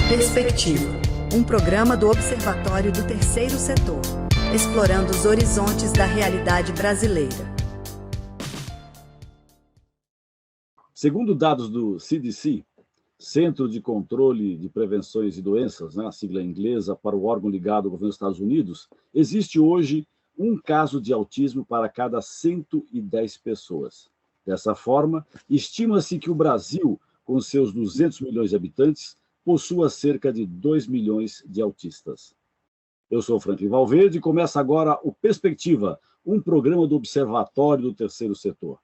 Perspectiva, um programa do Observatório do Terceiro Setor, explorando os horizontes da realidade brasileira. Segundo dados do CDC, Centro de Controle de Prevenções de Doenças, a sigla inglesa para o órgão ligado ao governo dos Estados Unidos, existe hoje um caso de autismo para cada 110 pessoas. Dessa forma, estima-se que o Brasil, com seus 200 milhões de habitantes, possua cerca de 2 milhões de autistas. Eu sou Franklin Valverde e começa agora o Perspectiva, um programa do Observatório do Terceiro Setor.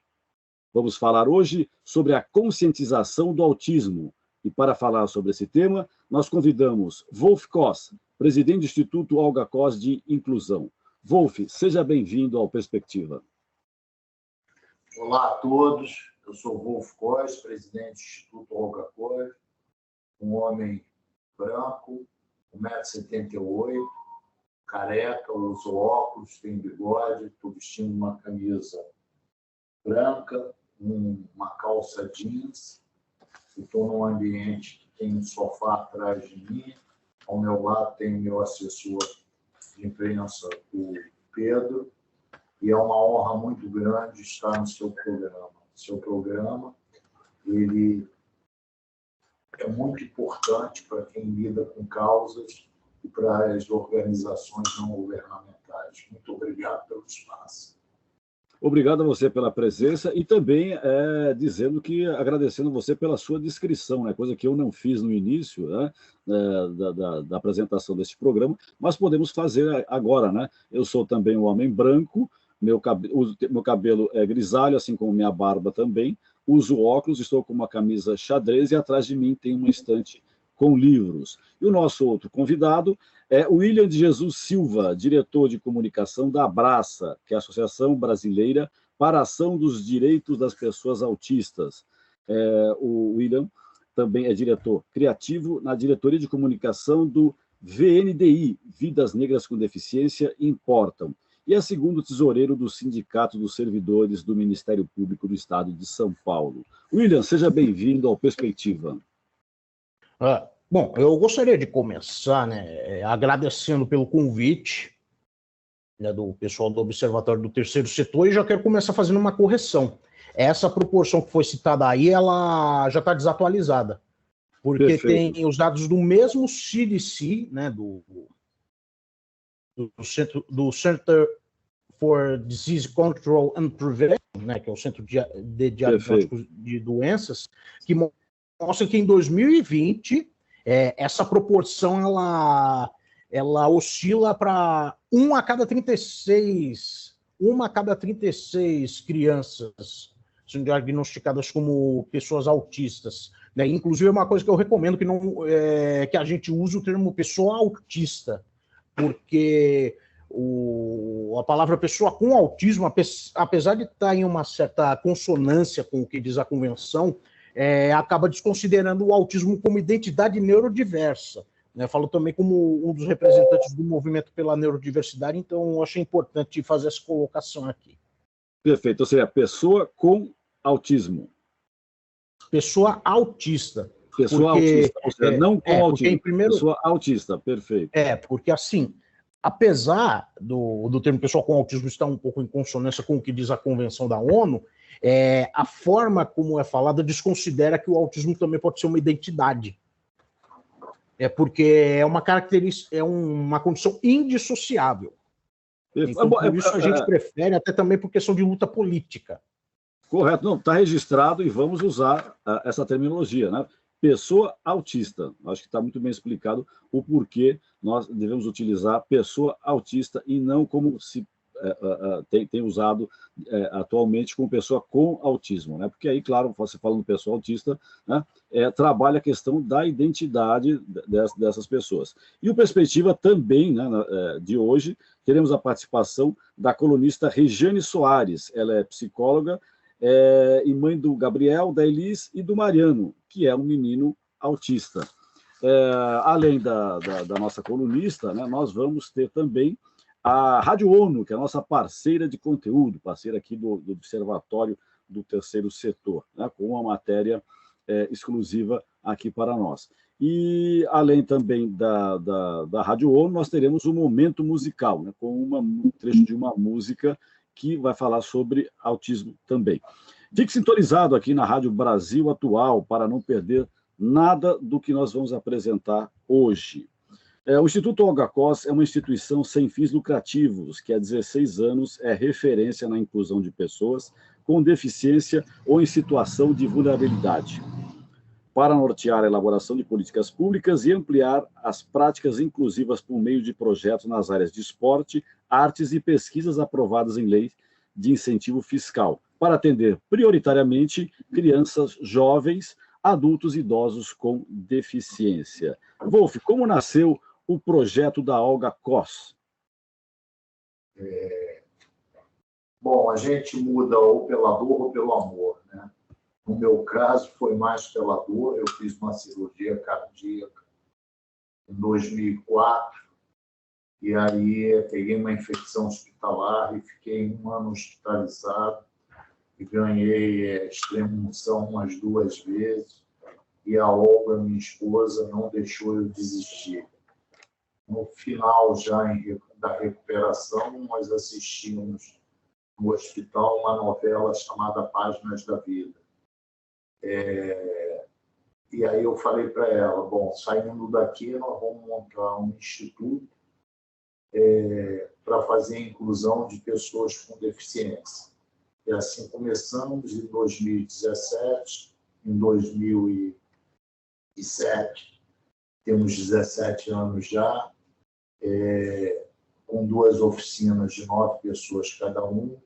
Vamos falar hoje sobre a conscientização do autismo. E para falar sobre esse tema, nós convidamos Wolf Koss, presidente do Instituto Olga Koss de Inclusão. Wolf, seja bem-vindo ao Perspectiva. Olá a todos, eu sou Wolf Koss, presidente do Instituto Olga Koss, um homem branco, 1,78 m, careca, uso óculos, tenho bigode, estou vestindo uma camisa branca, uma calça jeans, estou num ambiente que tem um sofá atrás de mim, ao meu lado tem o meu assessor de imprensa, o Pedro, e é uma honra muito grande estar no seu programa. O seu programa, ele é muito importante para quem lida com causas e para as organizações não governamentais. Muito obrigado pelo espaço. Obrigado a você pela presença e também agradecendo você pela sua descrição, coisa que eu não fiz no início da apresentação deste programa, mas podemos fazer agora. Eu sou também um homem branco, meu cabelo é grisalho, assim como minha barba também, uso óculos, estou com uma camisa xadrez e atrás de mim tem uma estante com livros. E o nosso outro convidado é o William de Jesus Silva, diretor de comunicação da Abraça, que é a Associação Brasileira para a Ação dos Direitos das Pessoas Autistas. O William também é diretor criativo na diretoria de comunicação do VNDI, Vidas Negras com Deficiência Importam, e é segundo tesoureiro do Sindicato dos Servidores do Ministério Público do Estado de São Paulo. William, seja bem-vindo ao Perspectiva. Bom, eu gostaria de começar agradecendo pelo convite do pessoal do Observatório do Terceiro Setor, e já quero começar fazendo uma correção. Essa proporção que foi citada aí, ela já está desatualizada, porque Perfeito. Tem os dados do mesmo CDC, do Center for Disease Control and Prevention, que é o Centro de Diagnóstico de Doenças, que mostra que em 2020 essa proporção ela oscila para 1 a cada 36 crianças são diagnosticadas como pessoas autistas. Inclusive, é uma coisa que eu recomendo que a gente use o termo pessoa autista, porque a palavra pessoa com autismo, apesar de estar em uma certa consonância com o que diz a convenção, acaba desconsiderando o autismo como identidade neurodiversa. Falo também como um dos representantes do movimento pela neurodiversidade, então eu achei importante fazer essa colocação aqui. Perfeito, ou seja, pessoa com autismo. Pessoa autista. Pessoa autista, ou seja, não com autismo, pessoa autista, perfeito. Porque assim, apesar do termo pessoa com autismo estar um pouco em consonância com o que diz a Convenção da ONU, a forma como é falada desconsidera que o autismo também pode ser uma identidade. Porque é uma característica, é uma condição indissociável. Então, por isso a gente prefere, até também por questão de luta política. Correto, não, está registrado e vamos usar essa terminologia, Pessoa autista. Acho que está muito bem explicado o porquê nós devemos utilizar pessoa autista e não como se tem usado atualmente com pessoa com autismo, Porque aí, claro, você falando pessoa autista, trabalha a questão da identidade dessas pessoas. E o Perspectiva também, de hoje, teremos a participação da colunista Regiane Soares. Ela é psicóloga e mãe do Gabriel, da Elis e do Mariano, que é um menino autista. Além da nossa colunista, nós vamos ter também a Rádio ONU, que é a nossa parceira de conteúdo, parceira aqui do Observatório do Terceiro Setor, com uma matéria exclusiva aqui para nós. E, além também da Rádio ONU, nós teremos um momento musical, né, com um trecho de uma música que vai falar sobre autismo também. Fique sintonizado aqui na Rádio Brasil Atual para não perder nada do que nós vamos apresentar hoje. O Instituto Olga Cos é uma instituição sem fins lucrativos, que há 16 anos é referência na inclusão de pessoas com deficiência ou em situação de vulnerabilidade, para nortear a elaboração de políticas públicas e ampliar as práticas inclusivas por meio de projetos nas áreas de esporte, artes e pesquisas aprovadas em lei de incentivo fiscal, para atender prioritariamente crianças, jovens, adultos e idosos com deficiência. Wolf, como nasceu o projeto da Olga Cos? Bom, a gente muda ou pela dor ou pelo amor, né? No meu caso, foi mais pela dor. Eu fiz uma cirurgia cardíaca em 2004, e aí peguei uma infecção hospitalar e fiquei 1 ano hospitalizado, e ganhei extrema-unção umas 2 vezes, e a Olga, minha esposa, não deixou eu desistir. No final já da recuperação, nós assistimos no hospital uma novela chamada Páginas da Vida. E aí eu falei para ela, bom, saindo daqui nós vamos montar um instituto para fazer a inclusão de pessoas com deficiência. E assim começamos em 2017, em 2007, temos 17 anos já, com 2 oficinas de 9 pessoas cada um.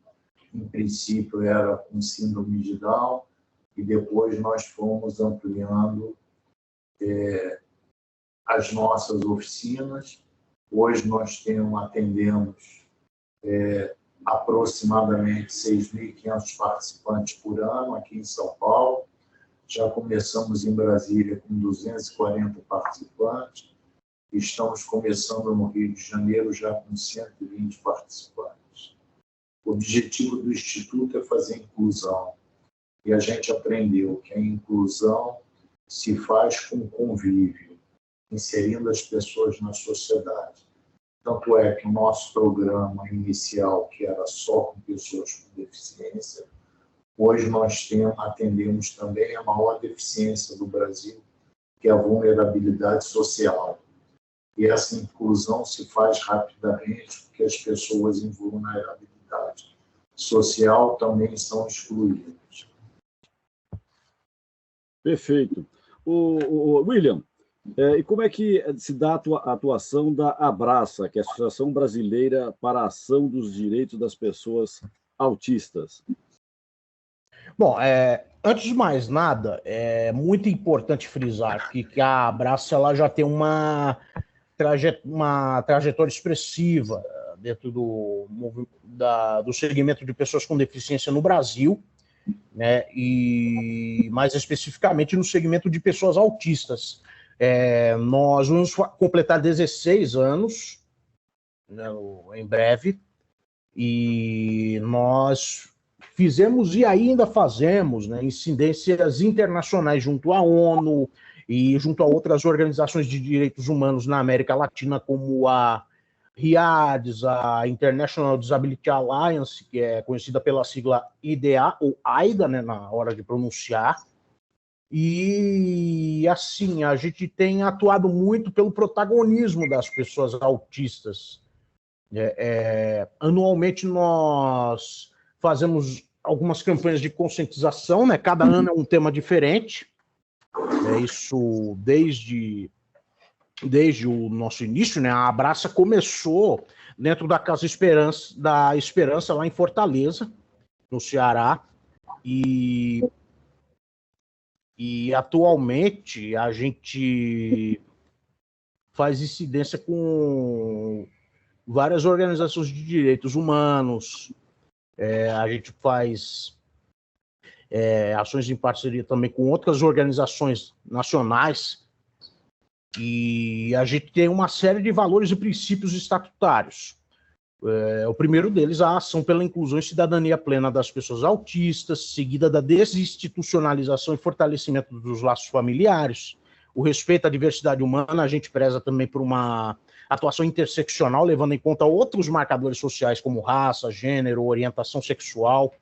Em princípio era com síndrome de Down, e depois nós fomos ampliando as nossas oficinas. Hoje nós atendemos aproximadamente 6.500 participantes por ano aqui em São Paulo. Já começamos em Brasília com 240 participantes. Estamos começando no Rio de Janeiro já com 120 participantes. O objetivo do Instituto é fazer inclusão. E a gente aprendeu que a inclusão se faz com convívio, inserindo as pessoas na sociedade. Tanto é que o nosso programa inicial, que era só com pessoas com deficiência, hoje nós atendemos também a maior deficiência do Brasil, que é a vulnerabilidade social. E essa inclusão se faz rapidamente porque as pessoas em vulnerabilidade social também são excluídas. Perfeito. O William, e como é que se dá a atuação da Abraça, que é a Associação Brasileira para a Ação dos Direitos das Pessoas Autistas? Bom, antes de mais nada, é muito importante frisar que a Abraça ela já tem uma trajetória expressiva dentro do segmento de pessoas com deficiência no Brasil, né, e mais especificamente no segmento de pessoas autistas. Nós vamos completar 16 anos, né, em breve, e nós fizemos e ainda fazemos, né, incidências internacionais junto à ONU e junto a outras organizações de direitos humanos na América Latina, como a RIADS, a International Disability Alliance, que é conhecida pela sigla IDA, ou AIDA, né, na hora de pronunciar. E, assim, a gente tem atuado muito pelo protagonismo das pessoas autistas. Anualmente, nós fazemos algumas campanhas de conscientização, né? Cada ano é um tema diferente. Isso desde o nosso início, né? A Abraça começou dentro da Casa Esperança, lá em Fortaleza, no Ceará, e atualmente a gente faz incidência com várias organizações de direitos humanos, a gente faz ações em parceria também com outras organizações nacionais, e a gente tem uma série de valores e princípios estatutários. O primeiro deles, a ação pela inclusão e cidadania plena das pessoas autistas, seguida da desinstitucionalização e fortalecimento dos laços familiares. o respeito à diversidade humana, a gente preza também por uma atuação interseccional, levando em conta outros marcadores sociais como raça, gênero, orientação sexual.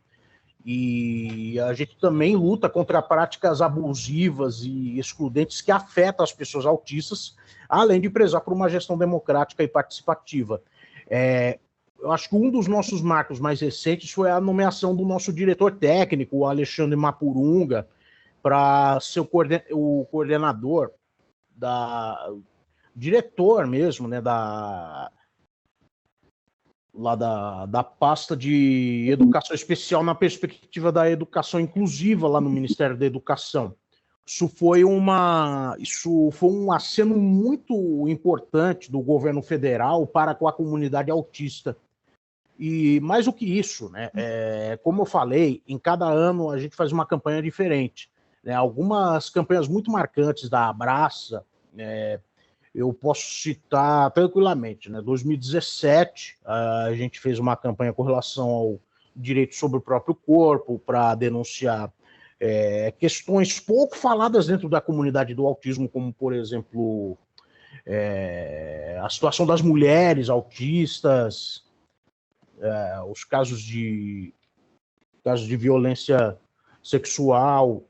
E a gente também luta contra práticas abusivas e excludentes que afetam as pessoas autistas, além de prezar por uma gestão democrática e participativa. Eu acho que um dos nossos marcos mais recentes foi a nomeação do nosso diretor técnico, o Alexandre Mapurunga, para ser o coordenador, diretor mesmo, né, da pasta de educação especial na perspectiva da educação inclusiva lá no Ministério da Educação. Isso foi um aceno muito importante do governo federal para com a comunidade autista. E mais do que isso, né, como eu falei, em cada ano a gente faz uma campanha diferente, né, algumas campanhas muito marcantes da Abraça, eu posso citar tranquilamente, né? 2017, a gente fez uma campanha com relação ao direito sobre o próprio corpo, para denunciar questões pouco faladas dentro da comunidade do autismo, como, por exemplo, a situação das mulheres autistas, os casos de violência sexual,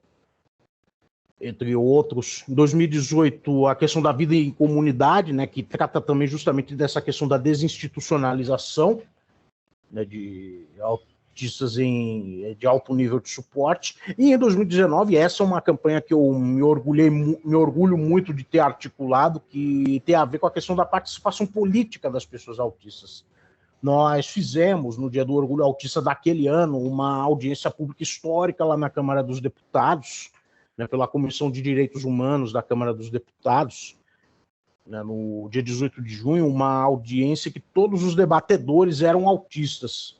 entre outros. Em 2018, a questão da vida em comunidade, né, que trata também justamente dessa questão da desinstitucionalização, né, de autistas de alto nível de suporte. E em 2019, essa é uma campanha que eu me orgulho muito de ter articulado, que tem a ver com a questão da participação política das pessoas autistas. Nós fizemos, no Dia do Orgulho Autista daquele ano, uma audiência pública histórica lá na Câmara dos Deputados, né, pela Comissão de Direitos Humanos da Câmara dos Deputados, né, no dia 18 de junho, uma audiência que todos os debatedores eram autistas.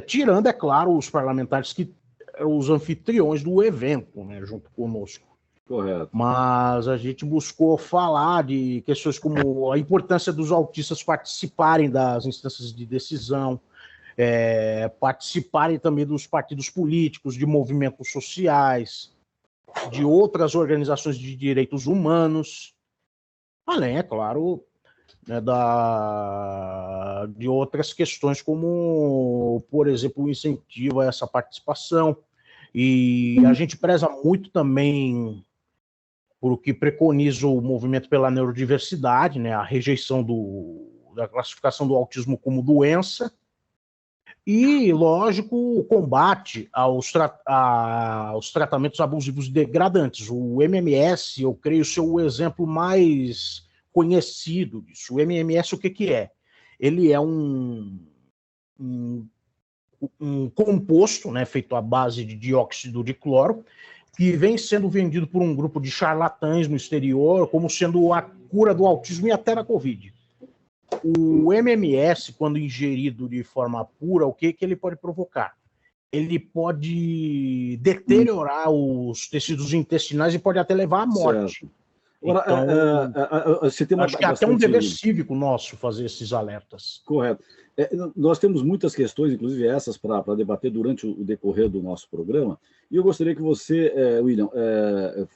Tirando, é claro, os parlamentares que eram os anfitriões do evento, né, junto conosco. Correto. Mas a gente buscou falar de questões como a importância dos autistas participarem das instâncias de decisão, participarem também dos partidos políticos, de movimentos sociais, de outras organizações de direitos humanos, além, é claro, né, de outras questões como, por exemplo, o incentivo a essa participação. E a gente preza muito também por o que preconiza o movimento pela neurodiversidade, né, a rejeição da classificação do autismo como doença, e, lógico, o combate aos tratamentos abusivos e degradantes. O MMS, eu creio, ser o exemplo mais conhecido disso. O MMS, o que é? Ele é um composto, né, feito à base de dióxido de cloro, que vem sendo vendido por um grupo de charlatães no exterior como sendo a cura do autismo e até da Covid. O MMS, quando ingerido de forma pura, o que ele pode provocar? Ele pode deteriorar os tecidos intestinais e pode até levar à morte. Certo. Agora, então, você tem acho que é até um dever cívico nosso fazer esses alertas. Correto. Nós temos muitas questões, inclusive essas, para debater durante o decorrer do nosso programa, e eu gostaria que você, William,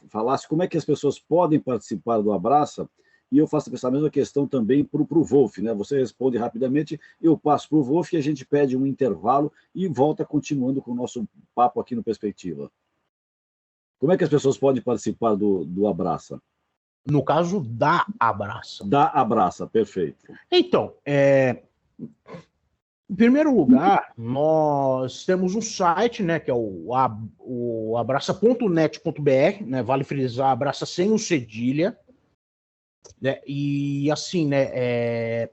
falasse como é que as pessoas podem participar do Abraça, e eu faço essa mesma questão também para o Wolf, né? Você responde rapidamente, eu passo para o Wolf e a gente pede um intervalo e volta continuando com o nosso papo aqui no Perspectiva. Como é que as pessoas podem participar do Abraça? No caso da Abraça. Da Abraça, perfeito. Então, em primeiro lugar, nós temos um site, né, que é o abraça.net.br, né, vale frisar, Abraça sem o cedilha, né, e assim, né,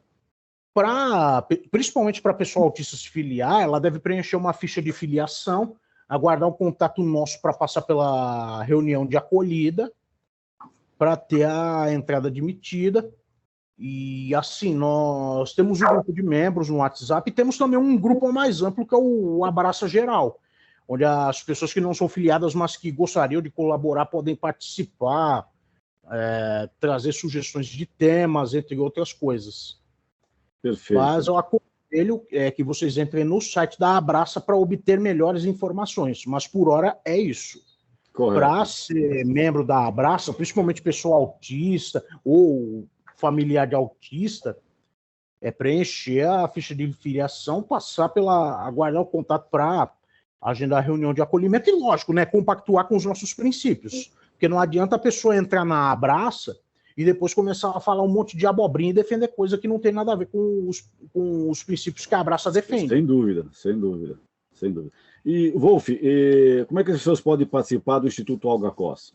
principalmente para a pessoa autista se filiar, ela deve preencher uma ficha de filiação, aguardar um contato nosso para passar pela reunião de acolhida, para ter a entrada admitida. E assim, nós temos um grupo de membros no WhatsApp e temos também um grupo mais amplo que é o Abraça Geral, onde as pessoas que não são filiadas, mas que gostariam de colaborar, podem participar, trazer sugestões de temas, entre outras coisas. Perfeito. Mas eu aconselho que vocês entrem no site da Abraça para obter melhores informações, mas por hora é isso. para ser membro da Abraça, principalmente pessoa autista ou familiar de autista, é preencher a ficha de filiação, aguardar o contato para agendar a reunião de acolhimento e, lógico, né, compactuar com os nossos princípios. Porque não adianta a pessoa entrar na Abraça e depois começar a falar um monte de abobrinha e defender coisa que não tem nada a ver com os princípios que a Abraça defende. Sem dúvida, sem dúvida, sem dúvida. E, Wolf, como é que as pessoas podem participar do Instituto Olga Cos?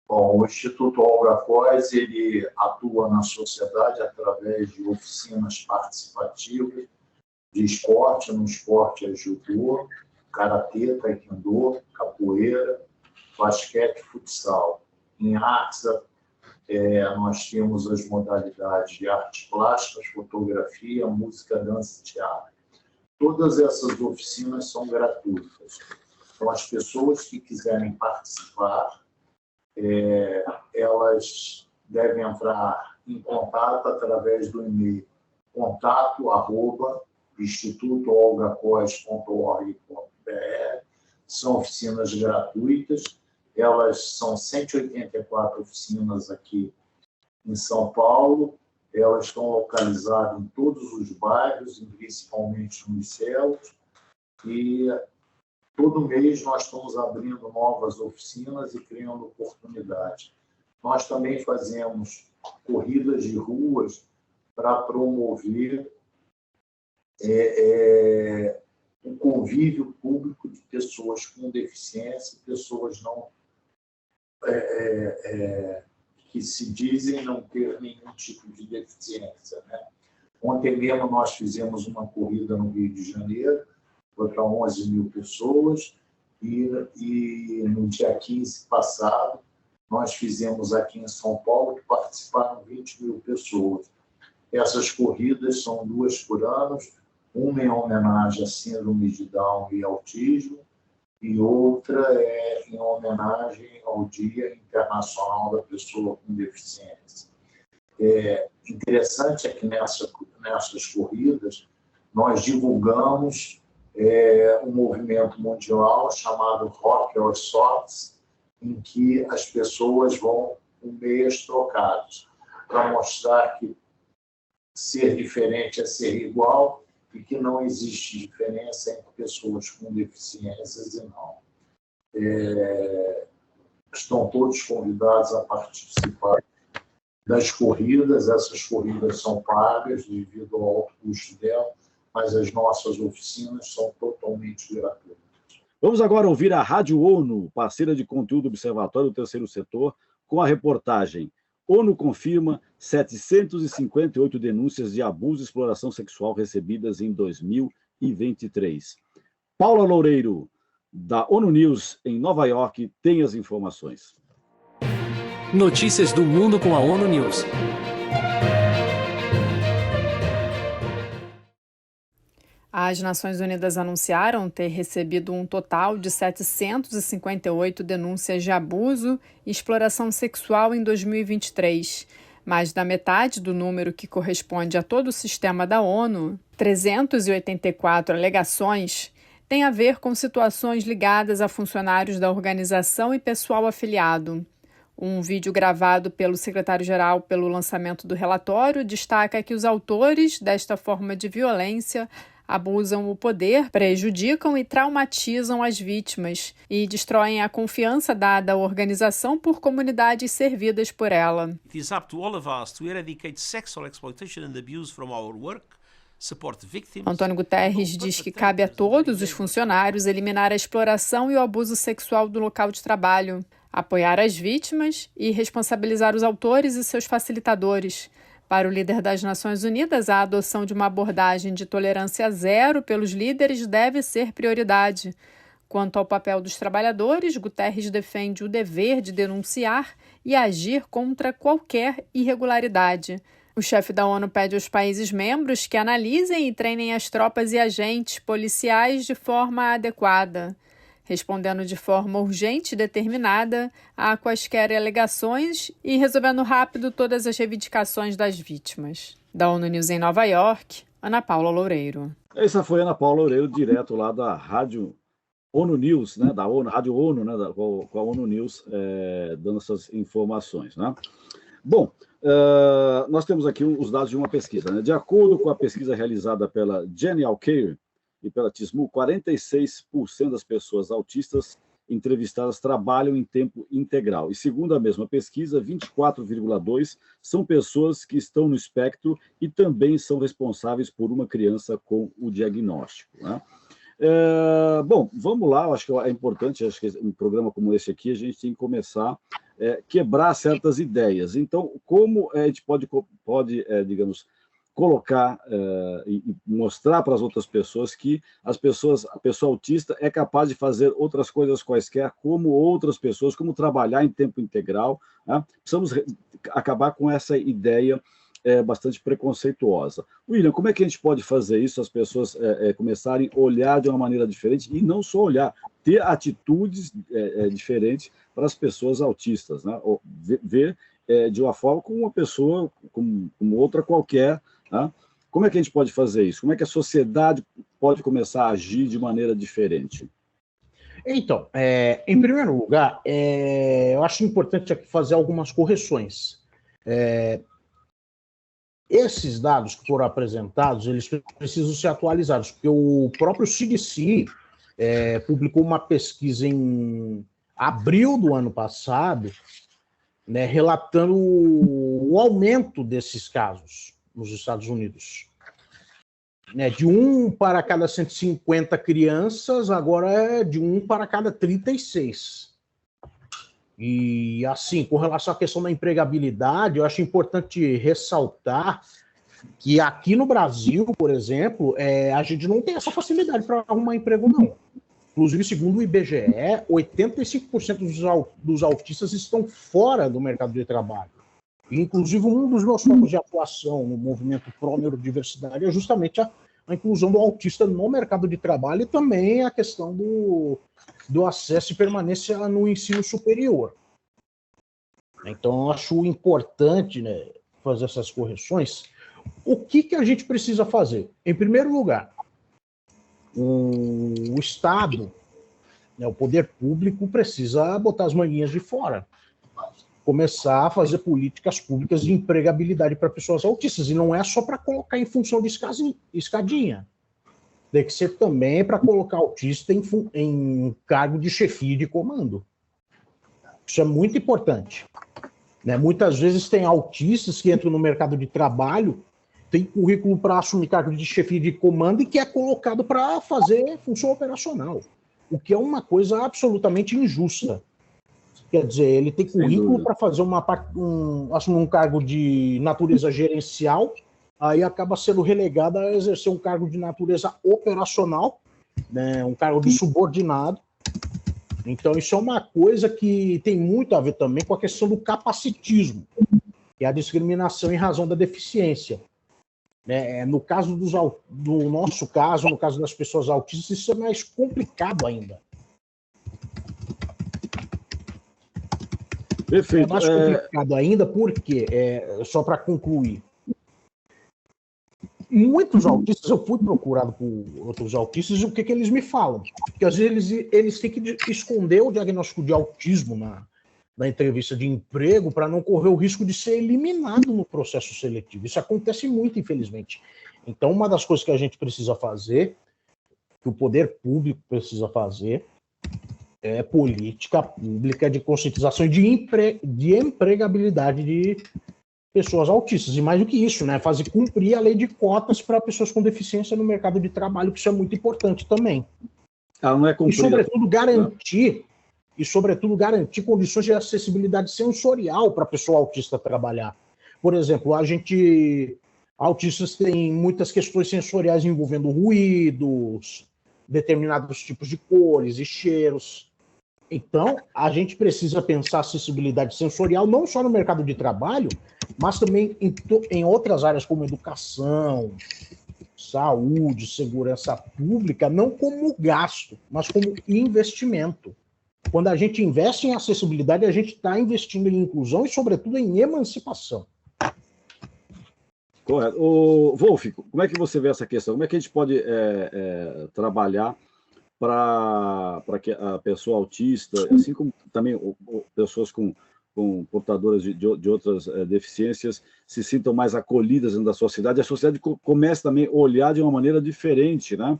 Bom, o Instituto Olga Cos, ele atua na sociedade através de oficinas participativas de esporte. No esporte é judô, karatê, taekwondo, capoeira, basquete, futsal. Em artes, nós temos as modalidades de artes plásticas, fotografia, música, dança e teatro. Todas essas oficinas são gratuitas. Então, as pessoas que quiserem participar, elas devem entrar em contato através do e-mail contato@institutoolgacos.org.br. São oficinas gratuitas. Elas são 184 oficinas aqui em São Paulo. Elas estão localizadas em todos os bairros, e principalmente nos céus. E todo mês nós estamos abrindo novas oficinas e criando oportunidades. Nós também fazemos corridas de ruas para promover o convívio público de pessoas com deficiência, pessoas não que se dizem não ter nenhum tipo de deficiência, né? Ontem mesmo nós fizemos uma corrida no Rio de Janeiro, foi para 11 mil pessoas, e no dia 15 passado nós fizemos aqui em São Paulo, que participaram 20 mil pessoas. Essas corridas são 2 por ano, uma em homenagem à síndrome de Down e autismo, e outra é em homenagem ao Dia Internacional da Pessoa com Deficiência. Interessante é que nessas corridas nós divulgamos um movimento mundial chamado Rock Your Socks, em que as pessoas vão com meias trocadas, para mostrar que ser diferente é ser igual e que não existe diferença entre pessoas com deficiências e não. Estão todos convidados a participar das corridas. Essas corridas são pagas devido ao alto custo dela, mas as nossas oficinas são totalmente gratuitas. Vamos agora ouvir a Rádio ONU, parceira de conteúdo do Observatório do Terceiro Setor, com a reportagem ONU confirma 758 denúncias de abuso e exploração sexual recebidas em 2023. Paula Loureiro, da ONU News, em Nova York, tem as informações. Notícias do mundo com a ONU News. As Nações Unidas anunciaram ter recebido um total de 758 denúncias de abuso e exploração sexual em 2023. Mais da metade do número que corresponde a todo o sistema da ONU, 384 alegações, tem a ver com situações ligadas a funcionários da organização e pessoal afiliado. Um vídeo gravado pelo secretário-geral pelo lançamento do relatório destaca que os autores desta forma de violência abusam o poder, prejudicam e traumatizam as vítimas e destroem a confiança dada à organização por comunidades servidas por ela. It is up to all of us to eradicate sexual exploitation and abuse from our work, support victims. Antônio Guterres diz que cabe a todos os funcionários eliminar a exploração e o abuso sexual do local de trabalho, apoiar as vítimas e responsabilizar os autores e seus facilitadores. Para o líder das Nações Unidas, a adoção de uma abordagem de tolerância zero pelos líderes deve ser prioridade. Quanto ao papel dos trabalhadores, Guterres defende o dever de denunciar e agir contra qualquer irregularidade. O chefe da ONU pede aos países membros que analisem e treinem as tropas e agentes policiais de forma adequada, respondendo de forma urgente e determinada a quaisquer alegações e resolvendo rápido todas as reivindicações das vítimas. Da ONU News em Nova York, Ana Paula Loureiro. Essa foi Ana Paula Loureiro, direto lá da Rádio ONU News, né, da ONU, Rádio ONU, né, com a ONU News, dando essas informações, né? Bom, nós temos aqui os dados de uma pesquisa, né? De acordo com a pesquisa realizada pela Genial Care e pela TISMU, 46% das pessoas autistas entrevistadas trabalham em tempo integral. E segundo a mesma pesquisa, 24,2% são pessoas que estão no espectro e também são responsáveis por uma criança com o diagnóstico, né? Bom, vamos lá, eu acho que é importante, acho que um programa como esse aqui, a gente tem que começar a quebrar certas ideias. Então, como a gente pode digamos, colocar e mostrar para as outras pessoas que a pessoa autista é capaz de fazer outras coisas quaisquer, como outras pessoas, como trabalhar em tempo integral, né? Precisamos acabar com essa ideia bastante preconceituosa. William, como é que a gente pode fazer isso, as pessoas começarem a olhar de uma maneira diferente, e não só olhar, ter atitudes diferentes para as pessoas autistas, né? Ver de uma forma como uma pessoa, como outra qualquer, né? Como é que a gente pode fazer isso? Como é que a sociedade pode começar a agir de maneira diferente? Então, em primeiro lugar, eu acho importante aqui fazer algumas correções. Esses dados que foram apresentados, eles precisam ser atualizados, porque o próprio CDC publicou uma pesquisa em abril do ano passado, né, relatando o aumento desses casos nos Estados Unidos. Né, de 1 para cada 150 crianças, agora é de 1 para cada 36. E, assim, com relação à questão da empregabilidade, eu acho importante ressaltar que aqui no Brasil, por exemplo, a gente não tem essa facilidade para arrumar emprego, não. Inclusive, segundo o IBGE, 85% dos autistas estão fora do mercado de trabalho. E, inclusive, um dos meus focos de atuação no movimento pró-neurodiversidade é justamente a inclusão do autista no mercado de trabalho e também a questão do acesso e permanência no ensino superior. Então, eu acho importante, né, fazer essas correções. O que a gente precisa fazer? Em primeiro lugar, o Estado, né, o poder público, precisa botar as manguinhas de fora. Começar a fazer políticas públicas de empregabilidade para pessoas autistas. E não é só para colocar em função de escadinha. Tem que ser também para colocar autista em cargo de chefia e de comando. Isso é muito importante. Né? Muitas vezes tem autistas que entram no mercado de trabalho, tem currículo para assumir cargo de chefia e de comando e que é colocado para fazer função operacional. O que é uma coisa absolutamente injusta. Quer dizer, ele tem currículo para fazer assumir um cargo de natureza gerencial, aí acaba sendo relegado a exercer um cargo de natureza operacional, né, um cargo de subordinado. Então, isso é uma coisa que tem muito a ver também com a questão do capacitismo, que é a discriminação em razão da deficiência. No caso do nosso caso, no caso das pessoas autistas, isso é mais complicado ainda. Perfeito. É mais complicado ainda porque, só para concluir, muitos autistas, eu fui procurado por outros autistas, e o que eles me falam? Que às vezes eles têm que esconder o diagnóstico de autismo na entrevista de emprego para não correr o risco de ser eliminado no processo seletivo. Isso acontece muito, infelizmente. Então, uma das coisas que a gente precisa fazer, que o poder público precisa fazer, é política pública de conscientização de empregabilidade de pessoas autistas. E mais do que isso, né? Fazer cumprir a lei de cotas para pessoas com deficiência no mercado de trabalho, que isso é muito importante também. Ela não é cumprida. E, sobretudo, garantir condições de acessibilidade sensorial para a pessoa autista trabalhar. Por exemplo, autistas têm muitas questões sensoriais envolvendo ruídos, determinados tipos de cores e cheiros. Então, a gente precisa pensar acessibilidade sensorial não só no mercado de trabalho, mas também em outras áreas como educação, saúde, segurança pública, não como gasto, mas como investimento. Quando a gente investe em acessibilidade, a gente está investindo em inclusão e, sobretudo, em emancipação. Correto. Wolf, como é que você vê essa questão? Como é que a gente pode trabalhar para que a pessoa autista, assim como também pessoas com portadoras de outras deficiências se sintam mais acolhidas dentro da sociedade, a sociedade comece também a olhar de uma maneira diferente, né?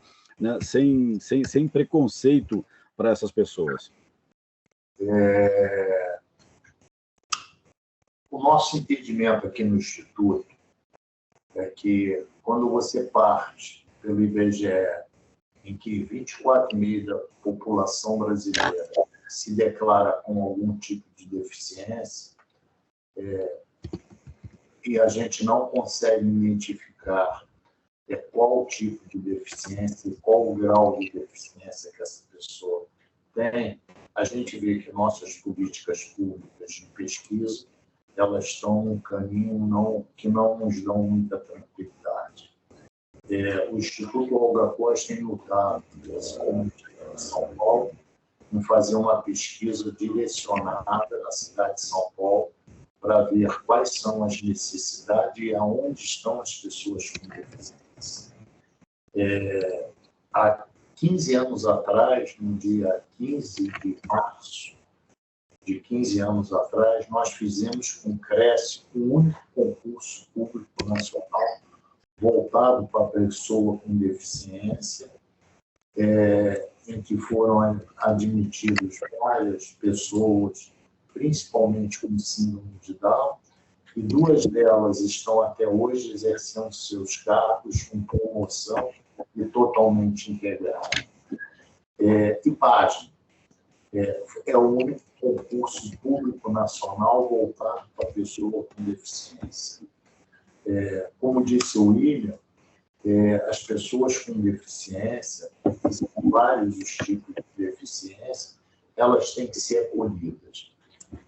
Sem preconceito para essas pessoas. O nosso entendimento aqui no Instituto é que quando você parte pelo IBGE, em que 24,5% da população brasileira se declara com algum tipo de deficiência, e a gente não consegue identificar qual tipo de deficiência e qual o grau de deficiência que essa pessoa tem, a gente vê que nossas políticas públicas de pesquisa elas estão num caminho que não nos dão muita tranquilidade. O Instituto Olga Costa tem lutado, principalmente em São Paulo, em fazer uma pesquisa direcionada na cidade de São Paulo para ver quais são as necessidades e aonde estão as pessoas com deficiência. Há 15 anos atrás, no dia 15 de março de 15 anos atrás, nós fizemos com o CRES o único concurso público nacional voltado para a pessoa com deficiência, em que foram admitidos várias pessoas, principalmente com síndrome de Down, e 2 delas estão até hoje exercendo seus cargos com promoção e totalmente integrado. E página. É o único concurso público nacional voltado para a pessoa com deficiência. Como disse o William, as pessoas com deficiência, são vários os tipos de deficiência, elas têm que ser acolhidas.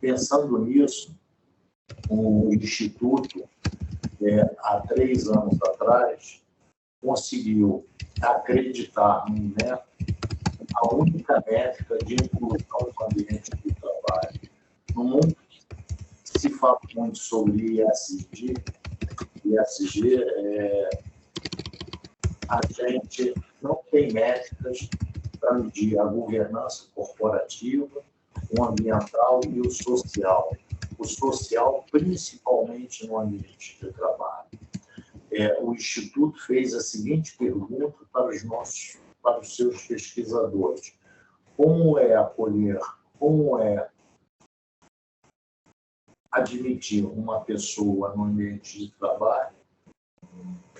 Pensando nisso, o Instituto, há 3 anos atrás, conseguiu acreditar no método a única métrica de inclusão no ambiente de trabalho. No mundo que se fala muito sobre ESG, a gente não tem métricas para medir a governança corporativa, o ambiental e o social. O social, principalmente no ambiente de trabalho. O Instituto fez a seguinte pergunta para os seus pesquisadores: como é acolher, como é admitir uma pessoa no ambiente de trabalho,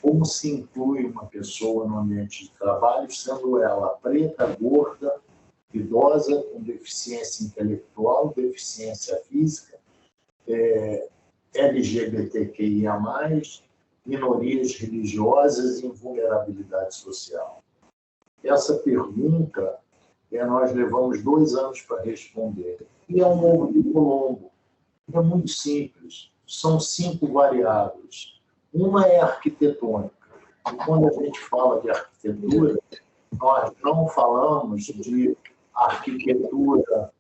como se inclui uma pessoa no ambiente de trabalho, sendo ela preta, gorda, idosa, com deficiência intelectual, deficiência física, LGBTQIA+, minorias religiosas e vulnerabilidade social. Essa pergunta, nós levamos 2 anos para responder. E é um ovo de Colombo. É muito simples. São 5 variáveis. Uma é arquitetônica. E quando a gente fala de arquitetura, nós não falamos de arquitetura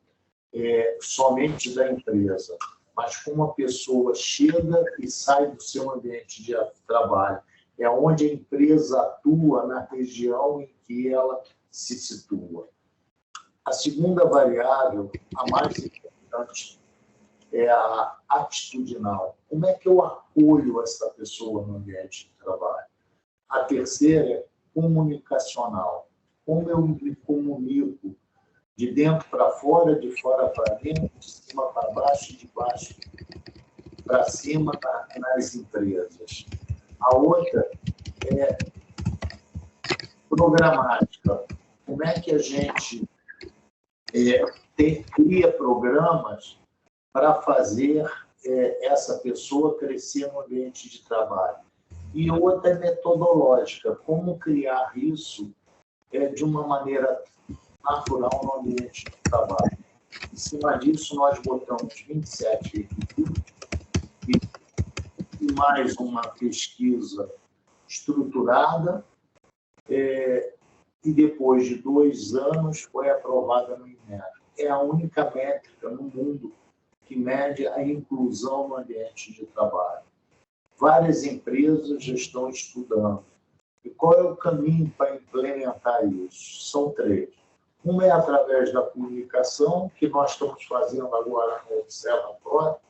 somente da empresa, mas como a pessoa chega e sai do seu ambiente de trabalho. É onde a empresa atua na região em que ela se situa. A segunda variável, a mais importante, é a atitudinal. Como é que eu acolho essa pessoa no ambiente de trabalho? A terceira é comunicacional. Como eu me comunico de dentro para fora, de fora para dentro, de cima para baixo e de baixo para cima nas empresas. A outra é programática. Como é que a gente cria programas para fazer essa pessoa crescer no ambiente de trabalho? E outra é metodológica. Como criar isso de uma maneira natural no ambiente de trabalho? Em cima disso, nós botamos 27 equipes e mais uma pesquisa estruturada, e depois de 2 anos foi aprovada no INEP. É a única métrica no mundo que mede a inclusão no ambiente de trabalho. Várias empresas já estão estudando. E qual é o caminho para implementar isso? São 3. Uma é através da comunicação, que nós estamos fazendo agora no Observatório.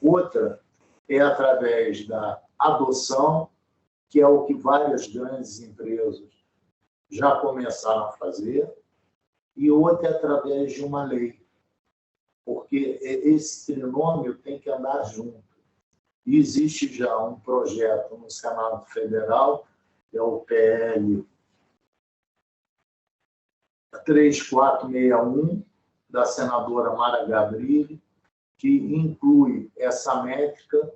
Outra é através da adoção, que é o que várias grandes empresas já começaram a fazer. E outra é através de uma lei, porque esse trinômio tem que andar junto. E existe já um projeto no Senado Federal, que é o PL 3461, da senadora Mara Gabrilli, que inclui essa métrica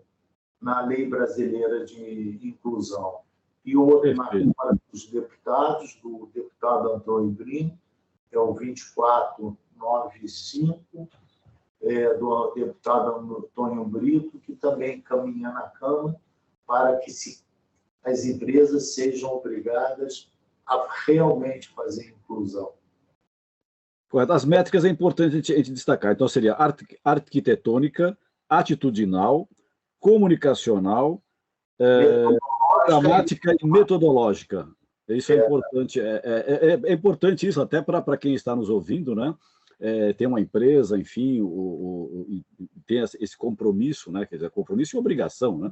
na Lei Brasileira de Inclusão. E outro na Câmara dos Deputados, do deputado Antônio Brito, que é o 2495, do deputado Antônio Brito, que também caminha na Câmara para que as empresas sejam obrigadas a realmente fazer inclusão. Correto. As métricas é importante a gente destacar. Então, seria arquitetônica, atitudinal, comunicacional, gramática e metodológica. Isso é importante. É importante isso até para quem está nos ouvindo, né? Tem uma empresa, enfim, tem esse compromisso, né? Quer dizer, compromisso e obrigação, né?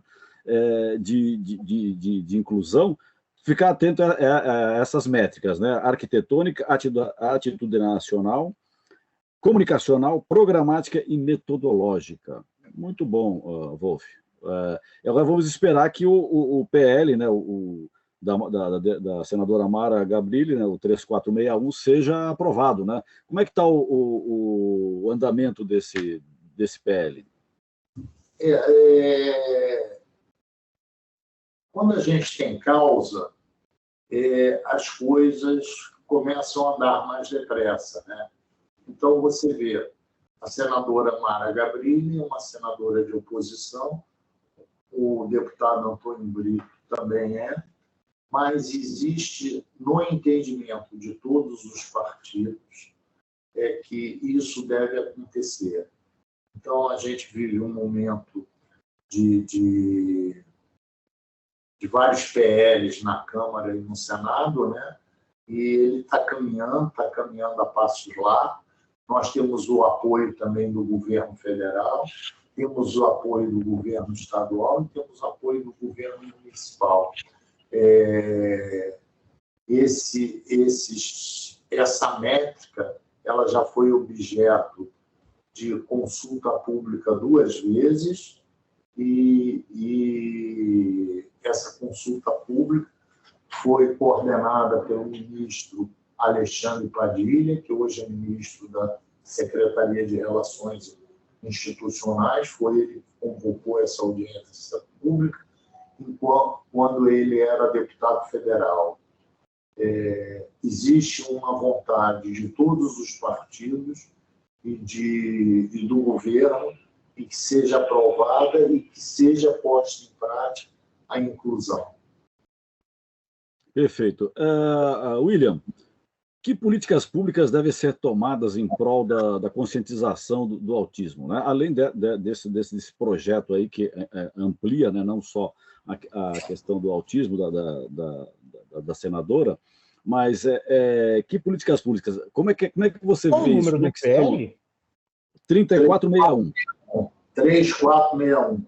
De inclusão. Ficar atento a essas métricas, né? Arquitetônica, atitudinacional, comunicacional, programática e metodológica. Muito bom, Wolf. Agora vamos esperar que o PL, né, da senadora Mara Gabrilli, né, o 3461, seja aprovado, né? Como é que está o andamento desse PL? Quando a gente tem causa, as coisas começam a andar mais depressa, né? Então, você vê a senadora Mara Gabrilli, uma senadora de oposição, o deputado Antônio Brito também mas existe, no entendimento de todos os partidos, que isso deve acontecer. Então, a gente vive um momento de vários PLs na Câmara e no Senado, né? E ele está caminhando a passos lá. Nós temos o apoio também do governo federal, temos o apoio do governo estadual e temos o apoio do governo municipal. Essa métrica ela já foi objeto de consulta pública 2 vezes, e essa consulta pública foi coordenada pelo ministro Alexandre Padilha, que hoje é ministro da Secretaria de Relações Institucionais. Foi ele que convocou essa audiência pública quando ele era deputado federal. Existe uma vontade de todos os partidos e do governo e que seja aprovada e que seja posta em prática a inclusão. Perfeito. William, que políticas públicas devem ser tomadas em prol da conscientização do autismo, né? Além desse projeto aí que amplia, né, não só a questão do autismo da senadora, mas que políticas públicas? Como é que você Qual vê o isso? número do PL? 3461. 3461.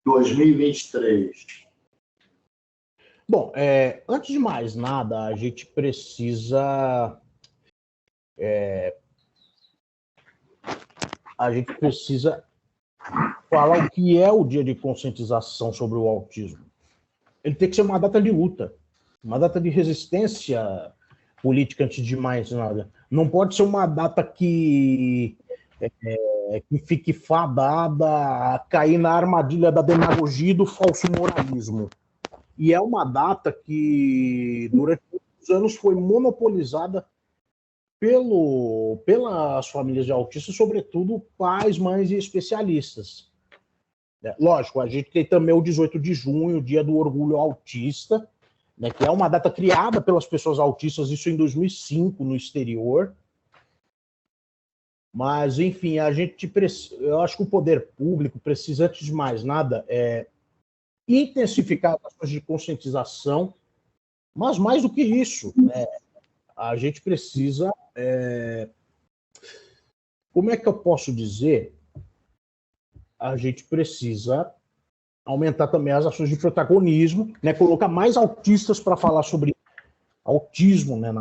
2023. Bom, antes de mais nada, a gente precisa falar o que é o Dia de Conscientização sobre o Autismo. Ele tem que ser uma data de luta, uma data de resistência política, antes de mais nada. Não pode ser uma data que fique fadada a cair na armadilha da demagogia e do falso moralismo. E é uma data que, durante muitos anos, foi monopolizada pelas famílias de autistas, sobretudo pais, mães e especialistas. Lógico, a gente tem também o 18 de junho, o Dia do Orgulho Autista, né, que é uma data criada pelas pessoas autistas, isso em 2005, no exterior. Mas, enfim, eu acho que o poder público precisa, antes de mais nada, intensificar as ações de conscientização, mas mais do que isso, a gente precisa, como é que eu posso dizer? A gente precisa aumentar também as ações de protagonismo, né? Colocar mais autistas para falar sobre autismo, né?